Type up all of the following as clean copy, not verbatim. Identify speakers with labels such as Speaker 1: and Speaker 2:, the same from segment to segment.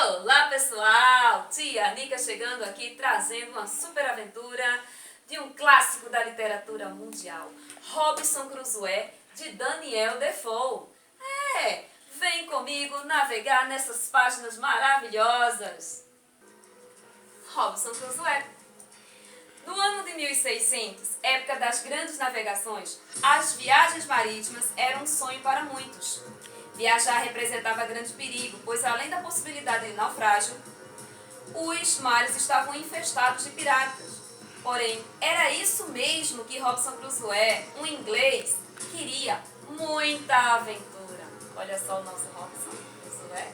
Speaker 1: Olá pessoal, tia Nica chegando aqui trazendo uma super aventura de um clássico da literatura mundial, Robinson Crusoe, de Daniel Defoe. Vem comigo navegar nessas páginas maravilhosas. Robinson Crusoe. No ano de 1600, época das grandes navegações, as viagens marítimas eram um sonho para muitos. Viajar representava grande perigo, pois além da possibilidade de naufrágio, os mares estavam infestados de piratas. Porém, era isso mesmo que Robinson Crusoe, um inglês, queria: muita aventura. Olha só o nosso Robinson Crusoe.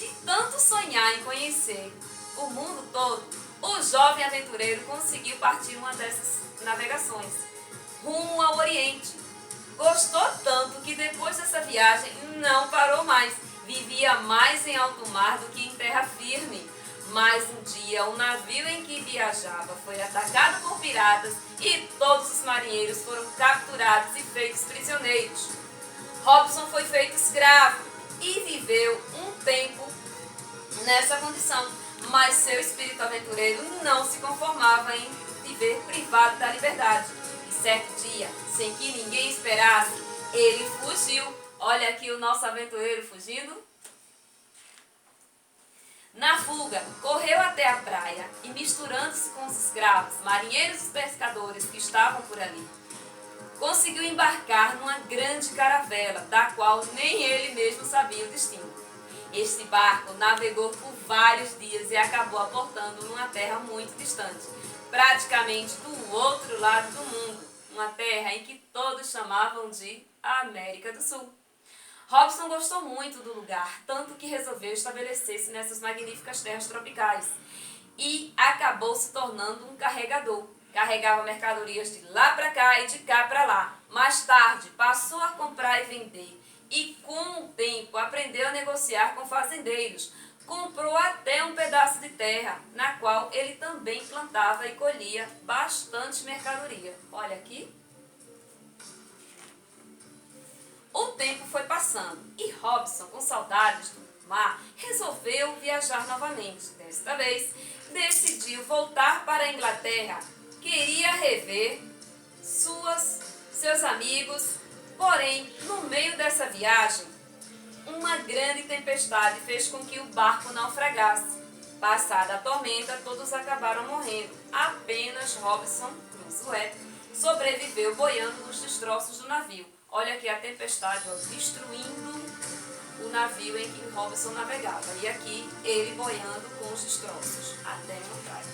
Speaker 1: De tanto sonhar em conhecer o mundo todo, o jovem aventureiro conseguiu partir uma dessas navegações, rumo ao Oriente. Gostou tanto que depois dessa viagem não parou mais. Vivia mais em alto mar do que em terra firme. Mas um dia o navio em que viajava foi atacado por piratas e todos os marinheiros foram capturados e feitos prisioneiros. Robinson foi feito escravo e viveu um tempo nessa condição. Mas seu espírito aventureiro não se conformava em viver privado da liberdade. Certo dia, sem que ninguém esperasse, ele fugiu. Olha aqui o nosso aventureiro fugindo. Na fuga, correu até a praia e, misturando-se com os escravos, marinheiros e pescadores que estavam por ali, conseguiu embarcar numa grande caravela, da qual nem ele mesmo sabia o destino. Este barco navegou por vários dias e acabou aportando numa terra muito distante, praticamente do outro lado do mundo. Uma terra em que todos chamavam de América do Sul. Robinson gostou muito do lugar, tanto que resolveu estabelecer-se nessas magníficas terras tropicais e acabou se tornando um carregador. Carregava mercadorias de lá para cá e de cá para lá. Mais tarde, passou a comprar e vender e, com o tempo, aprendeu a negociar com fazendeiros. Comprou até um pedaço de terra, na qual ele também plantava e colhia bastante mercadoria. Olha aqui. O tempo foi passando e Robinson, com saudades do mar, resolveu viajar novamente. Desta vez, decidiu voltar para a Inglaterra. Queria rever seus amigos, porém, no meio dessa viagem, uma grande tempestade fez com que o barco naufragasse. Passada a tormenta, todos acabaram morrendo. Apenas Robinson Crusoe sobreviveu boiando nos destroços do navio. Olha aqui a tempestade, destruindo o navio em que Robinson navegava. E aqui ele boiando com os destroços até uma praia.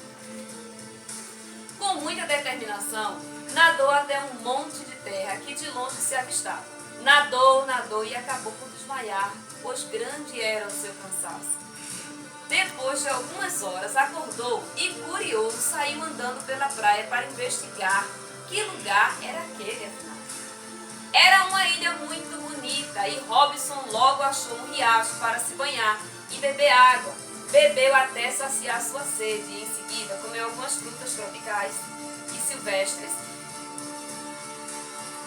Speaker 1: Com muita determinação, nadou até um monte de terra que de longe se avistava. Nadou e acabou por desmaiar, pois grande era o seu cansaço. Depois de algumas horas, acordou e, curioso, saiu andando pela praia para investigar que lugar era aquele, afinal. Era uma ilha muito bonita e Robinson logo achou um riacho para se banhar e beber água. Bebeu até saciar sua sede e, em seguida, comeu algumas frutas tropicais e silvestres,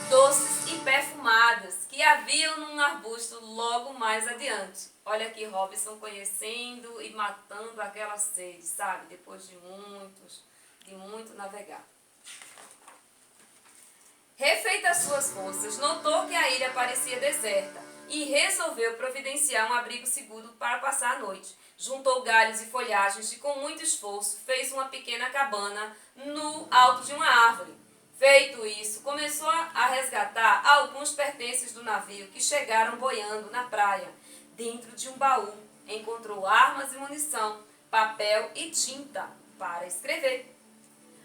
Speaker 1: doces e perfumadas que haviam num arbusto logo mais adiante. Olha aqui Robinson conhecendo e matando aquela sede, sabe? Depois de muito navegar. Refeitas suas forças, notou que a ilha parecia deserta e resolveu providenciar um abrigo seguro para passar a noite. Juntou galhos e folhagens e, com muito esforço, fez uma pequena cabana no alto de uma árvore. Feito isso, começou a resgatar alguns pertences do navio que chegaram boiando na praia. Dentro de um baú, encontrou armas e munição, papel e tinta para escrever.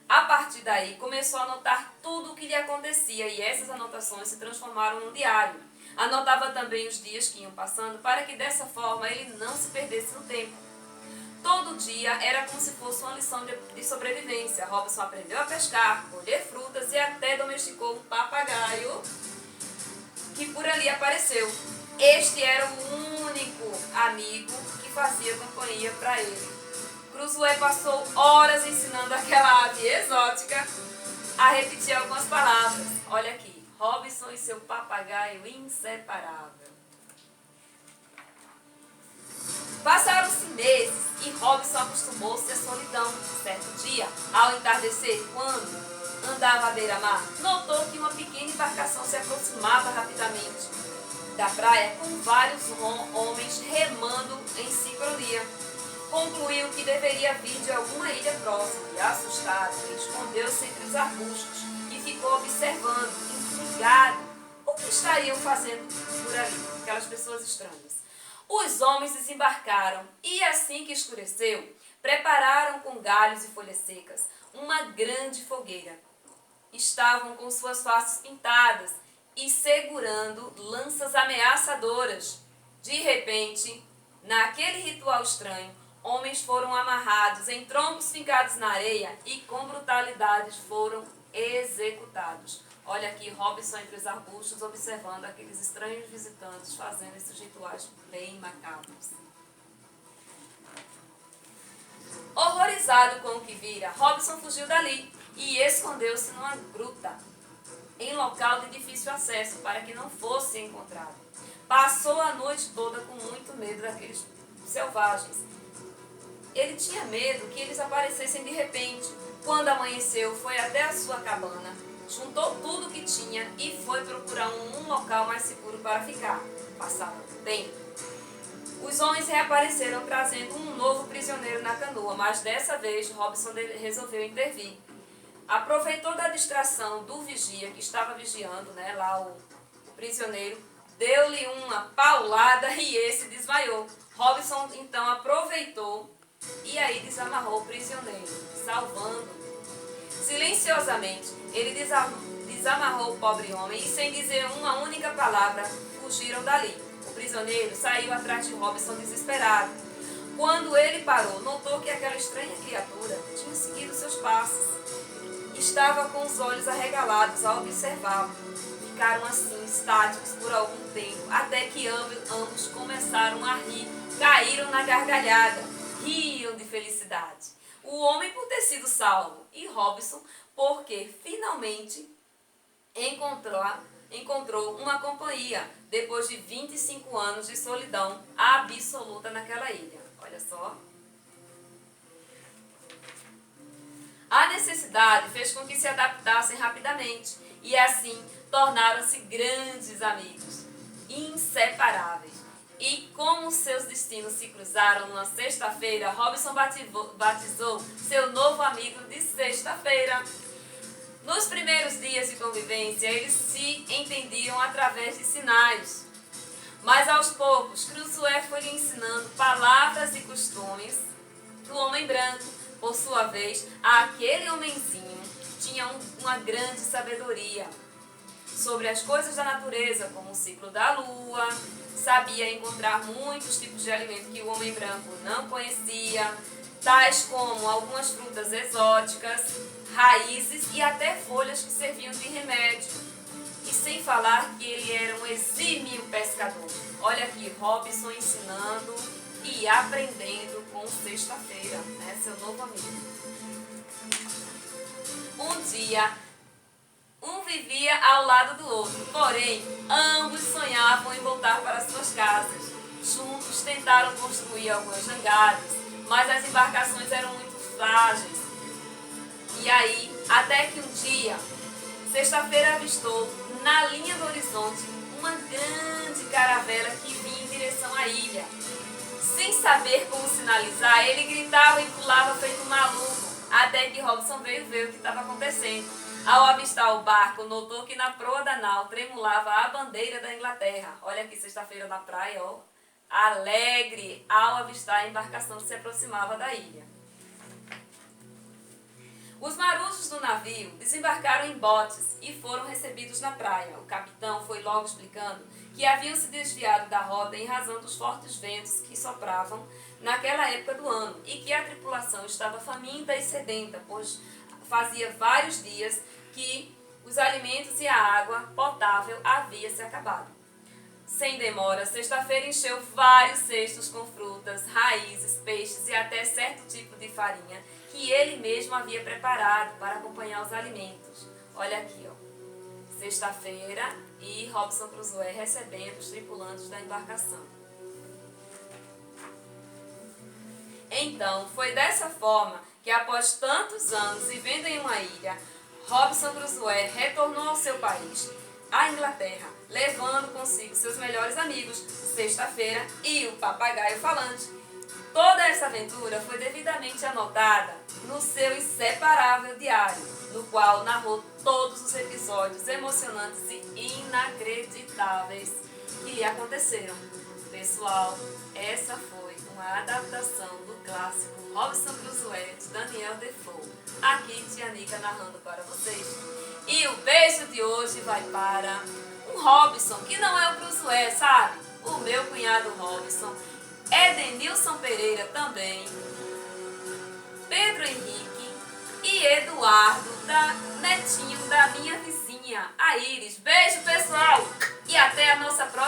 Speaker 1: A partir daí, começou a anotar tudo o que lhe acontecia e essas anotações se transformaram num diário. Anotava também os dias que iam passando para que dessa forma ele não se perdesse no tempo. Todo dia era como se fosse uma lição de sobrevivência. Robinson aprendeu a pescar, colher frutas e até domesticou um papagaio que por ali apareceu. Este era o único amigo que fazia companhia para ele. Crusoe passou horas ensinando aquela ave exótica a repetir algumas palavras. Olha aqui, Robinson e seu papagaio inseparável. Passaram-se meses e Robson acostumou-se à solidão. Certo dia, ao entardecer, quando andava à beira-mar, notou que uma pequena embarcação se aproximava rapidamente da praia com vários homens remando em sincronia. Concluiu que deveria vir de alguma ilha próxima e, assustado, escondeu-se entre os arbustos e ficou observando, intrigado, o que estariam fazendo por ali, aquelas pessoas estranhas. Os homens desembarcaram e, assim que escureceu, prepararam com galhos e folhas secas uma grande fogueira. Estavam com suas faces pintadas e segurando lanças ameaçadoras. De repente, naquele ritual estranho, homens foram amarrados em troncos fincados na areia e com brutalidade foram executados. Olha aqui Robson entre os arbustos observando aqueles estranhos visitantes fazendo esses rituais bem macabros. Horrorizado com o que vira, Robson fugiu dali e escondeu-se numa gruta, em local de difícil acesso, para que não fosse encontrado. Passou a noite toda com muito medo daqueles selvagens. Ele tinha medo que eles aparecessem de repente. Quando amanheceu, foi até a sua cabana, juntou tudo o que tinha e foi procurar um local mais seguro para ficar. Passado o tempo, os homens reapareceram trazendo um novo prisioneiro na canoa, mas dessa vez Robson resolveu intervir. Aproveitou da distração do vigia que estava vigiando, lá o prisioneiro, deu-lhe uma paulada e esse desmaiou. Robson então aproveitou e aí desamarrou o prisioneiro, salvando-o. Silenciosamente, ele desamarrou o pobre homem e, sem dizer uma única palavra, fugiram dali. O prisioneiro saiu atrás de Robson desesperado. Quando ele parou, notou que aquela estranha criatura tinha seguido seus passos. Estava com os olhos arregalados ao observá-lo. Ficaram assim, estáticos por algum tempo, até que ambos começaram a rir, caíram na gargalhada, riam de felicidade. O homem por ter sido salvo e Robson porque finalmente encontrou uma companhia depois de 25 anos de solidão absoluta naquela ilha. Olha só. A necessidade fez com que se adaptassem rapidamente e assim tornaram-se grandes amigos, inseparáveis. E como seus destinos se cruzaram numa sexta-feira, Robson batizou seu novo amigo de Sexta-feira. Nos primeiros dias de convivência, eles se entendiam através de sinais. Mas aos poucos, Crusoé foi lhe ensinando palavras e costumes do homem branco. Por sua vez, aquele homenzinho tinha uma grande sabedoria sobre as coisas da natureza, como o ciclo da lua, sabia encontrar muitos tipos de alimento que o homem branco não conhecia, tais como algumas frutas exóticas, raízes e até folhas que serviam de remédio. E sem falar que ele era um exímio pescador. Olha aqui, Robson ensinando e aprendendo com Sexta-feira, seu novo amigo. Um dia, um vivia ao lado do outro, porém, ambos sonhavam em voltar para suas casas. Juntos tentaram construir algumas jangadas, mas as embarcações eram muito frágeis. E aí, até que um dia, Sexta-feira avistou, na linha do horizonte, uma grande caravela que vinha em direção à ilha. Sem saber como sinalizar, ele gritava e pulava feito um maluco, até que Robson veio ver o que estava acontecendo. Ao avistar o barco, notou que na proa da nau tremulava a bandeira da Inglaterra. Olha aqui, Sexta-feira na praia, alegre ao avistar a embarcação que se aproximava da ilha. Os marujos do navio desembarcaram em botes e foram recebidos na praia. O capitão foi logo explicando que haviam se desviado da rota em razão dos fortes ventos que sopravam naquela época do ano e que a tripulação estava faminta e sedenta, pois fazia vários dias que os alimentos e a água potável haviam se acabado. Sem demora, Sexta-feira encheu vários cestos com frutas, raízes, peixes e até certo tipo de farinha que ele mesmo havia preparado para acompanhar os alimentos. Olha aqui, Sexta-feira e Robson Crusoé recebendo os tripulantes da embarcação. Então, foi dessa forma que, após tantos anos vivendo em uma ilha, Robinson Crusoe retornou ao seu país, a Inglaterra, levando consigo seus melhores amigos, Sexta-feira e o papagaio falante. Toda essa aventura foi devidamente anotada no seu inseparável diário, no qual narrou todos os episódios emocionantes e inacreditáveis que lhe aconteceram. Pessoal, essa foi uma adaptação do clássico Robinson Crusoe, de Daniel Defoe. Aqui, Tia Nica narrando para vocês. E o beijo de hoje vai para um Robinson, que não é o Crusoe, sabe? O meu cunhado Robinson, Edenilson Pereira também, Pedro Henrique e Eduardo, netinho da minha vizinha, a Iris. Beijo, pessoal! E até a nossa próxima.